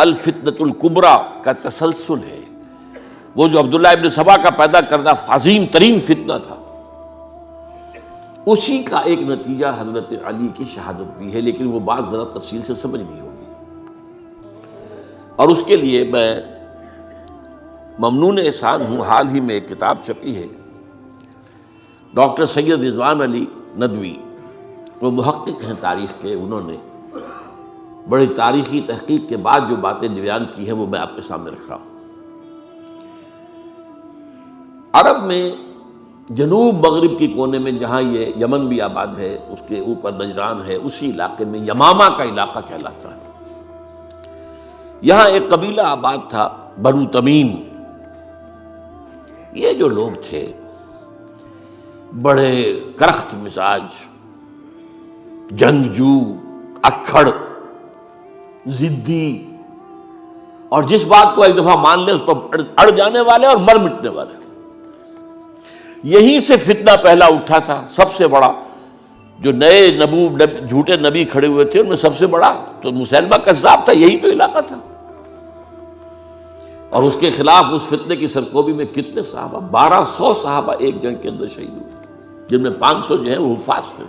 الفتنۃ الکبریٰ کا تسلسل ہے۔ وہ جو عبداللہ ابن سبا کا پیدا کردہ عظیم ترین فتنہ تھا، اسی کا ایک نتیجہ حضرت علی کی شہادت بھی ہے، لیکن وہ بات ذرا تفصیل سے سمجھنی ہوگی، اور اس کے لیے میں ممنون احسان ہوں۔ حال ہی میں ایک کتاب چھپی ہے، ڈاکٹر سید رضوان علی ندوی، وہ محقق ہیں تاریخ کے، انہوں نے بڑی تاریخی تحقیق کے بعد جو باتیں بیان کی ہیں وہ میں آپ کے سامنے رکھ رہا ہوں۔ عرب میں جنوب مغرب کی کونے میں، جہاں یہ یمن بھی آباد ہے، اس کے اوپر نجران ہے، اسی علاقے میں یمامہ کا علاقہ کہلاتا ہے۔ یہاں ایک قبیلہ آباد تھا، بنو تمیم۔ یہ جو لوگ تھے بڑے کرخت مزاج، جنگجو، اکھڑ، ضدی، اور جس بات کو ایک دفعہ مان لے اس پر اڑ جانے والے اور مر مٹنے والے۔ یہیں سے فتنہ پہلا اٹھا تھا، سب سے بڑا جو نئے جھوٹے نبی کھڑے ہوئے تھے ان میں سب سے بڑا تو مسیلمہ کذاب تھا، یہی تو علاقہ تھا، اور اس کے خلاف اس فتنے کی سرکوبی میں کتنے صحابہ، 1200 صحابہ ایک جنگ کے اندر شہید ہوئے، جن میں 500 جو ہیں وہ حفاظ تھے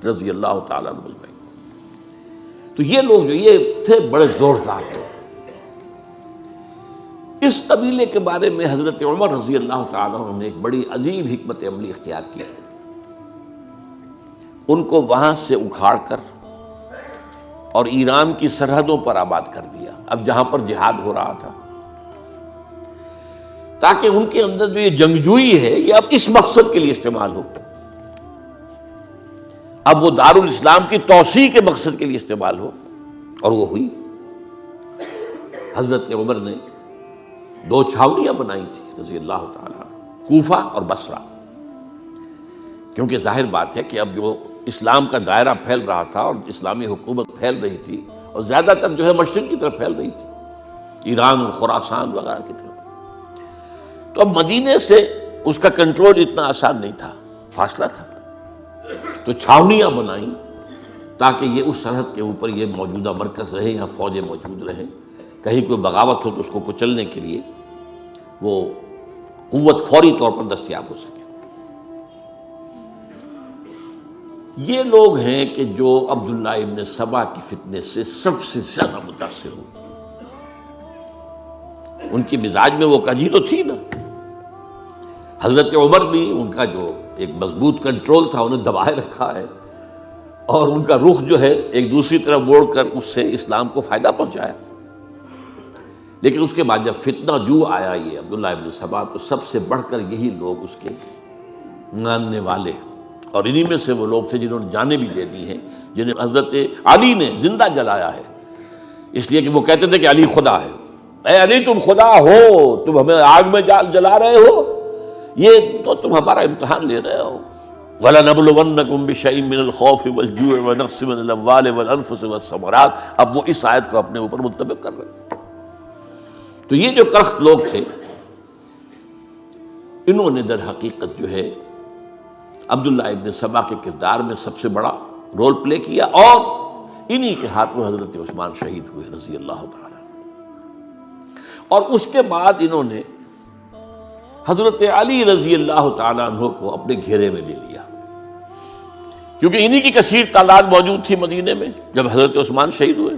رضی اللہ تعالیٰ عنہ اجمعین۔ تو یہ لوگ جو یہ تھے بڑے زوردار تھے۔ اس قبیلے کے بارے میں حضرت عمر رضی اللہ تعالیٰ عنہ نے ایک بڑی عجیب حکمت عملی اختیار کی، ان کو وہاں سے اکھاڑ کر اور ایران کی سرحدوں پر آباد کر دیا، اب جہاں پر جہاد ہو رہا تھا، تاکہ ان کے اندر جو یہ جنگجوئی ہے یہ اب اس مقصد کے لیے استعمال ہو، اب وہ دارالاسلام کی توسیع کے مقصد کے لیے استعمال ہو، اور وہ ہوئی۔ حضرت عمر نے 2 چھاؤنیاں بنائی تھی رضی اللہ تعالیٰ، کوفہ اور بصرہ، کیونکہ ظاہر بات ہے کہ اب جو اسلام کا دائرہ پھیل رہا تھا اور اسلامی حکومت پھیل رہی تھی، اور زیادہ تر جو ہے مشرق کی طرف پھیل رہی تھی، ایران اور خراسان وغیرہ کی طرف، تو اب مدینے سے اس کا کنٹرول اتنا آسان نہیں تھا، فاصلہ تھا، تو چھاؤنیاں بنائیں تاکہ یہ اس سرحد کے اوپر یہ موجودہ مرکز رہے، یہاں فوجیں موجود رہیں، کہیں کوئی بغاوت ہو تو اس کو کچلنے کے لیے وہ قوت فوری طور پر دستیاب ہو سکے۔ یہ لوگ ہیں کہ جو عبداللہ ابن سبا کی فتنے سے سب سے زیادہ متاثر ہوئے۔ ان کی مزاج میں وہ کجی تو تھی نا، حضرت عمر بھی ان کا جو ایک مضبوط کنٹرول تھا انہیں دبائے رکھا ہے، اور ان کا رخ جو ہے ایک دوسری طرف موڑ کر اس سے اسلام کو فائدہ پہنچایا۔ لیکن اس کے بعد جب فتنہ جو آیا یہ عبداللہ ابن سبا، تو سب سے بڑھ کر یہی لوگ اس کے ماننے والے، اور انہی میں سے وہ لوگ تھے جنہوں نے جانیں بھی دے دی ہیں، جنہیں حضرت علی نے زندہ جلایا ہے، اس لیے کہ وہ کہتے تھے کہ علی خدا ہے۔ اے علی تم خدا ہو، تم ہمیں آگ میں جلا رہے ہو، یہ تو تم ہمارا امتحان لے رہے ہو۔ وَلَنَبْلُوَنَّكُمْ بِشَيْءٍ مِّنَ الْخَوْفِ وَالْجُوعِ وَنَقْصٍ مِّنَ الْأَمْوَالِ وَالْأَنفُسِ وَالثَّمَرَاتِ، اب وہ اس آیت کو اپنے اوپر منطبق کر رہے ہیں۔ تو یہ جو کرخت لوگ تھے، انہوں نے در حقیقت جو ہے عبداللہ ابن سبا کے کردار میں سب سے بڑا رول پلے کیا، اور انہی کے ہاتھ میں حضرت عثمان شہید ہوئے رضی اللہ تعالیٰ۔ اور اس کے بعد انہوں نے حضرت علی رضی اللہ تعالیٰ عنہ کو اپنے گھیرے میں لے لیا، کیونکہ انہی کی کثیر تعداد موجود تھی مدینے میں جب حضرت عثمان شہید ہوئے۔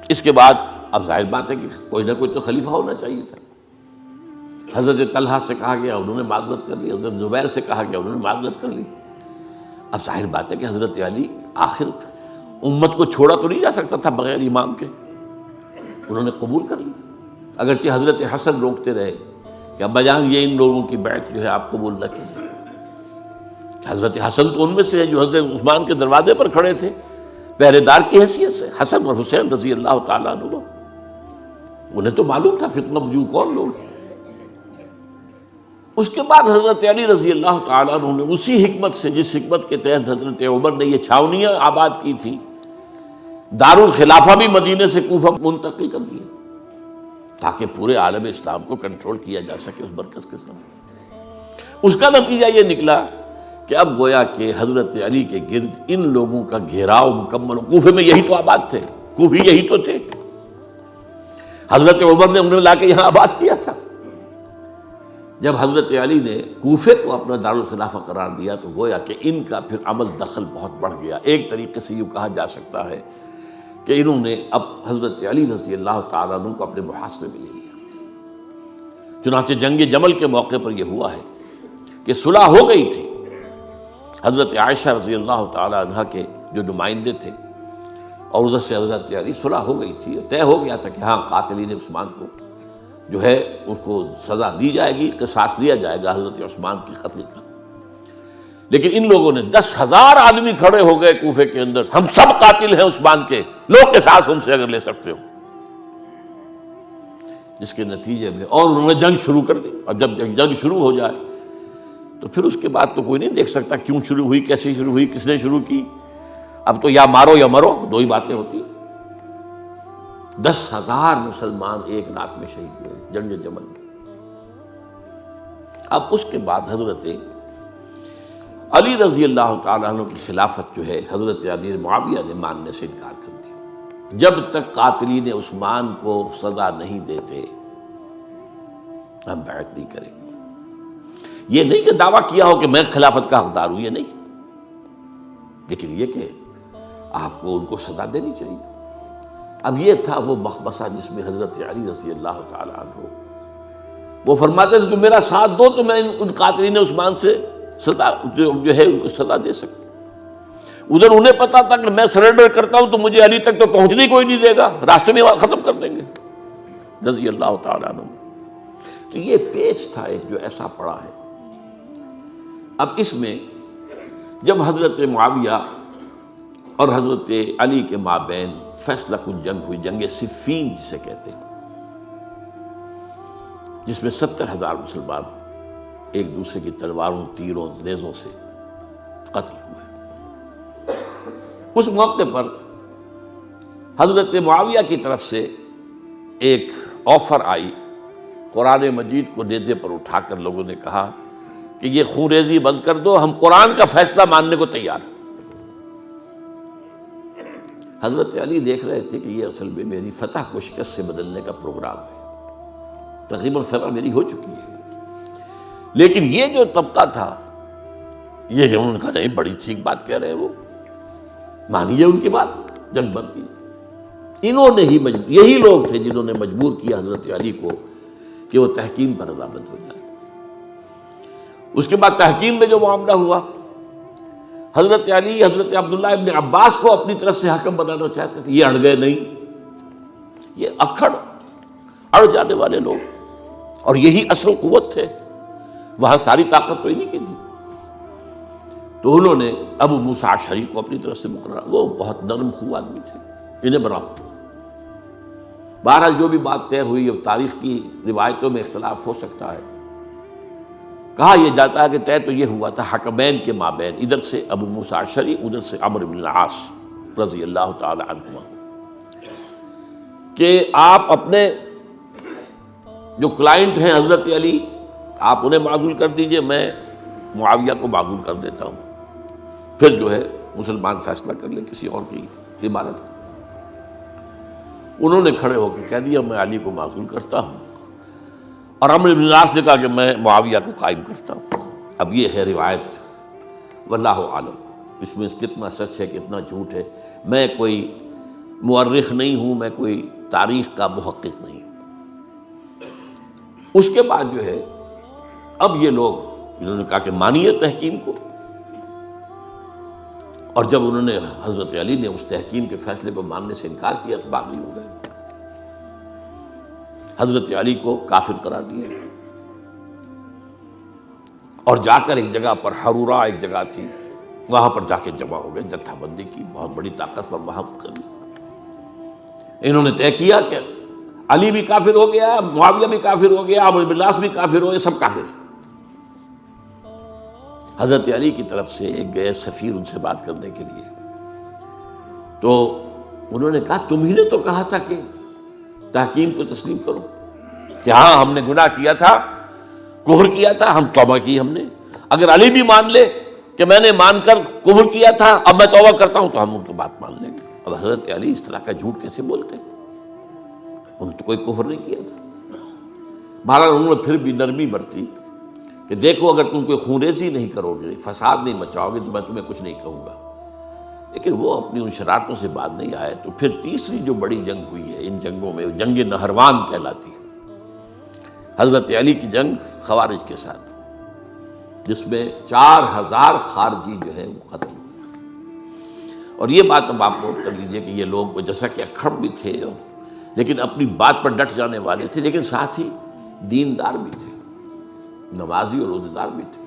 اس کے بعد اب ظاہر بات ہے کہ کوئی نہ کوئی تو خلیفہ ہونا چاہیے تھا۔ حضرت طلحہ سے کہا گیا، انہوں نے معذرت کر لی، حضرت زبیر سے کہا گیا، انہوں نے معذرت کر لی۔ اب ظاہر بات ہے کہ حضرت علی آخر امت کو چھوڑا تو نہیں جا سکتا تھا بغیر امام کے، انہوں نے قبول کر لی، اگرچہ حضرت حسن روکتے رہے کہ ابا جان یہ ان لوگوں کی بیعت جو ہے آپ قبول نہ کیجیے۔ حضرت حسن تو ان میں سے ہیں جو حضرت عثمان کے دروازے پر کھڑے تھے پہرے دار کی حیثیت سے، حسن اور حسین رضی اللہ تعالیٰ عنہ، انہیں تو معلوم تھا فتنہ جو کون لوگ ہیں۔ اس کے بعد حضرت علی رضی اللہ تعالیٰ عنہ نے اسی حکمت سے، جس حکمت کے تحت حضرت عمر نے یہ چھاونیاں آباد کی تھی، دارالخلافہ بھی مدینے سے کوفہ منتقل کر دیا تاکہ پورے عالم اسلام کو کنٹرول کیا جا سکے اس مرکز کے ساتھ۔ اس کا نتیجہ یہ نکلا کہ اب گویا کہ حضرت علی کے گرد ان لوگوں کا گھیراؤ مکمل، کوفے میں یہی تو آباد تھے، کوفی یہی تو تھے، حضرت عمر نے انہیں لا کے یہاں آباد کیا تھا۔ جب حضرت علی نے کوفے کو اپنا دارالخلافہ قرار دیا تو گویا کہ ان کا پھر عمل دخل بہت بڑھ گیا۔ ایک طریقے سے یوں کہا جا سکتا ہے کہ انہوں نے اب حضرت علی رضی اللہ تعالیٰ عنہ کو اپنے محاصرے میں لے لیا۔ چنانچہ جنگ جمل کے موقع پر یہ ہوا ہے کہ صلح ہو گئی تھی، حضرت عائشہ رضی اللہ تعالیٰ عنہ کے جو نمائندے تھے اور ادھر سے حضرت علی، صلح ہو گئی تھی، طے ہو گیا تھا کہ ہاں قاتلین عثمان کو جو ہے ان کو سزا دی جائے گی، قصاص لیا جائے گا حضرت عثمان کی قتل کا۔ لیکن ان لوگوں نے 10,000 آدمی کھڑے ہو گئے کوفے کے اندر، ہم سب قاتل ہیں عثمان کے، لوگ قصاص ہم سے اگر لے سکتے ہو، جس کے نتیجے میں اور انہوں نے جنگ شروع کر دی۔ اور جب جنگ شروع ہو جائے تو پھر اس کے بعد تو کوئی نہیں دیکھ سکتا کیوں شروع ہوئی، کیسے شروع ہوئی، کس نے شروع کی۔ اب تو یا مارو یا مرو، دو ہی باتیں ہوتی۔ 10,000 مسلمان ایک رات میں شہید ہوئے جنگ جمل میں۔ اب اس کے بعد حضرت علی رضی اللہ تعالیٰ عنہ کی خلافت جو ہے حضرت امیر معاویہ نے ماننے سے انکار کر دیا۔ جب تک قاتلین عثمان کو سزا نہیں دیتے ہم بیعت نہیں کریں گے۔ یہ نہیں کہ دعویٰ کیا ہو کہ میں خلافت کا حقدار ہوں، یہ نہیں، لیکن یہ کہ آپ کو ان کو سزا دینی چاہیے۔ اب یہ تھا وہ مخمصہ جس میں حضرت علی رضی اللہ تعالیٰ عنہ وہ فرماتے تھے تم میرا ساتھ دو تو میں ان قاتلین عثمان سے سزا جو ہے ان کو سزا دے سکتا۔ ادھر انہیں پتا تھا کہ میں سرنڈر کرتا ہوں تو مجھے علی تک تو پہنچنے کوئی نہیں دے گا، راستے میں ختم کر دیں گے رضی اللہ تعالیٰ عنہ۔ تو یہ پیچ تھا ایک جو ایسا پڑا ہے۔ اب اس میں جب حضرت معاویہ اور حضرت علی کے مابین فیصلہ کن جنگ ہوئی، جنگ صفین جسے کہتے ہیں، جس میں 70,000 مسلمان ایک دوسرے کی تلواروں، تیروں، نیزوں سے قتل ہوئے۔ اس موقع پر حضرت معاویہ کی طرف سے ایک آفر آئی، قرآن مجید کو نیزے پر اٹھا کر لوگوں نے کہا کہ یہ خون ریزی بند کر دو، ہم قرآن کا فیصلہ ماننے کو تیار ہیں۔ حضرت علی دیکھ رہے تھے کہ یہ اصل میں میری فتح کو شکست سے بدلنے کا پروگرام ہے، تقریباً فتح میری ہو چکی ہے، لیکن یہ جو طبقہ تھا یہ انہوں نے کہا نہیں بڑی ٹھیک بات کہہ رہے ہیں، وہ مانیے ان کی بات، جنگ بند کی۔ انہوں نے ہی یہی لوگ تھے جنہوں نے مجبور کیا حضرت علی کو کہ وہ تحکیم پر رضامند ہو جائے۔ اس کے بعد تحکیم میں جو معاملہ ہوا، حضرت علی حضرت عبداللہ ابن عباس کو اپنی طرف سے حکم بنانا چاہتے تھے، یہ اڑ گئے نہیں۔ یہ اڑ جانے والے لوگ، اور یہی اصل قوت تھے، وہاں ساری طاقت تو انہیں کی تھی۔ تو انہوں نے ابو موسیٰ اشعری کو اپنی طرف سے مقرر، وہ بہت نرم خو آدمی تھے، انہیں بناؤ۔ بہرحال جو بھی بات طے ہوئی، اب تاریخ کی روایتوں میں اختلاف ہو سکتا ہے، کہا یہ جاتا ہے کہ طے تو یہ ہوا تھا حکمین کے مابین، ادھر سے ابو موسیٰ اشعری، ادھر سے عمرو بن العاص رضی اللہ تعالی عنہما، کہ آپ اپنے جو کلائنٹ ہیں حضرت علی آپ انہیں معزول کر دیجئے، میں معاویہ کو معزول کر دیتا ہوں، پھر جو ہے مسلمان فیصلہ کر لیں کسی اور کی عمارت۔ انہوں نے کھڑے ہو کے کہہ دیا میں علی کو معزول کرتا ہوں، اور عمرو بن العاص نے کہا کہ میں معاویہ کو قائم کرتا ہوں۔ اب یہ ہے روایت، واللہ عالم اس میں کتنا سچ ہے کتنا جھوٹ ہے، میں کوئی مورخ نہیں ہوں، میں کوئی تاریخ کا محقق نہیں ہوں۔ اس کے بعد جو ہے اب یہ لوگ انہوں نے کہا کہ مانیے تحکیم کو، اور جب انہوں نے حضرت علی نے اس تحکیم کے فیصلے کو ماننے سے انکار کیا تو باغی ہو گئے، حضرت علی کو کافر قرار دیا، اور جا کر ایک جگہ پر حرورہ ایک جگہ تھی وہاں پر جا کے جمع ہو گئے، جتھا بندی کی، بہت بڑی طاقت پر وہاں کری۔ انہوں نے طے کیا کہ علی بھی کافر ہو گیا، معاویہ بھی کافر ہو گیا، عمرو بن العاص بھی کافر ہو گئے، سب کافر ہیں۔ حضرت علی کی طرف سے ایک گئے سفیر ان سے بات کرنے کے لیے، تو انہوں نے کہا تم ہی نے تو کہا تھا کہ تحکیم کو تسلیم کرو، کہ ہاں ہم نے گناہ کیا تھا، کفر کیا تھا، ہم توبہ کی ہم نے، اگر علی بھی مان لے کہ میں نے مان کر کفر کیا تھا اب میں توبہ کرتا ہوں تو ہم ان کی بات مان لیں گے۔ اب حضرت علی اس طرح کا جھوٹ کیسے بولتے ہیں؟ انہوں نے تو کوئی کفر نہیں کیا تھا، بہرحال انہوں نے پھر بھی نرمی برتی کہ دیکھو اگر تم کوئی خونریزی نہیں کرو گے، فساد نہیں مچاؤ گے تو میں تمہیں کچھ نہیں کہوں گا، لیکن وہ اپنی ان شرارتوں سے بعد نہیں آئے۔ تو پھر تیسری جو بڑی جنگ ہوئی ہے ان جنگوں میں، جنگ نہروان کہلاتی ہے، حضرت علی کی جنگ خوارج کے ساتھ، جس میں 4000 خارجی جو ہیں وہ ختم ہوئے۔ اور یہ بات اب آپ نوٹ کر لیجئے کہ یہ لوگ جیسا کہ اکھڑ بھی تھے لیکن اپنی بات پر ڈٹ جانے والے تھے، لیکن ساتھ ہی دیندار بھی تھے، نمازی اور روزہ دار بھی تھے۔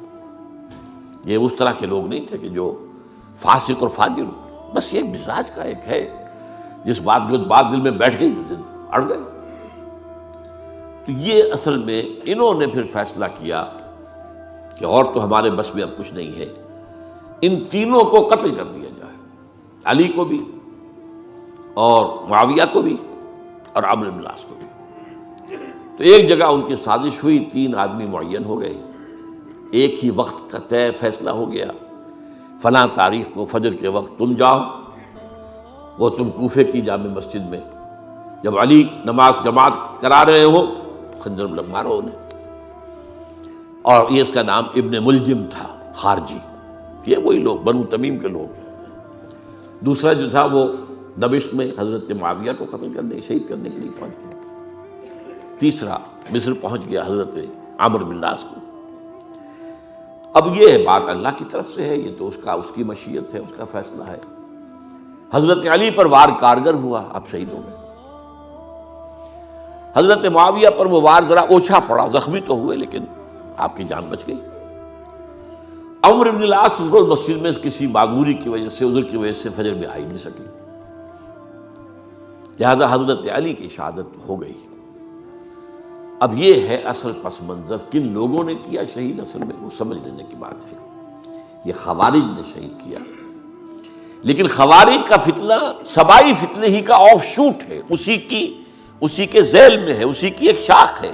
یہ اس طرح کے لوگ نہیں تھے کہ جو فاسق اور فاجر ہو، بس یہ مزاج کا ایک ہے، جو بات دل میں بیٹھ گئی اڑ گئے۔ تو یہ اصل میں انہوں نے پھر فیصلہ کیا کہ اور تو ہمارے بس میں اب کچھ نہیں ہے، ان تینوں کو قتل کر دیا جائے، علی کو بھی اور معاویہ کو بھی اور عمرو بن العاص کو بھی۔ تو ایک جگہ ان کی سازش ہوئی، 3 آدمی معین ہو گئے، ایک ہی وقت کا طے فیصلہ ہو گیا، فلاں تاریخ کو فجر کے وقت تم جاؤ، وہ تم کوفے کی جامع مسجد میں، جب علی نماز جماعت کرا رہے ہو خنجر مارو انہیں۔ اور یہ اس کا نام ابن ملجم تھا، خارجی، یہ وہی لوگ بنو تمیم کے لوگ۔ دوسرا جو تھا وہ دمشق میں حضرت معاویہ کو قتل کرنے، شہید کرنے کے لیے پہنچ گیا۔ تیسرا مصر پہنچ گیا حضرت عمرو بن العاص کو۔ اب یہ بات اللہ کی طرف سے ہے، یہ تو اس کی مشیت ہے، اس کا فیصلہ ہے۔ حضرت علی پر وار کارگر ہوا، اب شہید ہو گئے۔ حضرت معاویہ پر وہ وار ذرا اوچھا پڑا، زخمی تو ہوئے لیکن آپ کی جان بچ گئی۔ عمرو بن العاص اس روز مسجد میں کسی معذوری کی وجہ سے، عذر کی وجہ سے فجر میں آئی نہیں سکی، لہذا حضرت علی کی شہادت ہو گئی۔ اب یہ ہے اصل پس منظر، کن لوگوں نے کیا شہید، اصل میں وہ سمجھ لینے کی بات ہے۔ یہ خوارج نے شہید کیا، لیکن خوارج کا فتنہ سبائی فتنے ہی کا آف شوٹ ہے، اسی کے ذیل میں ہے، اسی کی ایک شاخ ہے،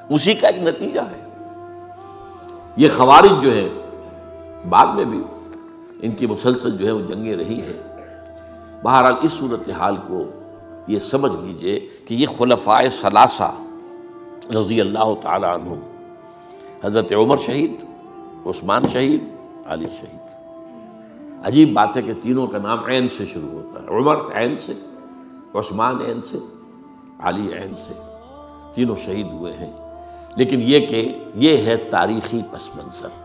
اسی کا ایک نتیجہ ہے۔ یہ خوارج جو ہے بعد میں بھی ان کی مسلسل جو ہے وہ جنگیں رہی ہیں۔ بہرحال اس صورتحال کو یہ سمجھ لیجئے کہ یہ خلفائے ثلاثہ رضی اللہ تعالی عنہ، حضرت عمر شہید، عثمان شہید، علی شہید۔ عجیب بات ہے کہ تینوں کا نام عین سے شروع ہوتا ہے، عمر عین سے، عثمان عین سے، علی عین سے، تینوں شہید ہوئے ہیں۔ لیکن یہ کہ یہ ہے تاریخی پس منظر۔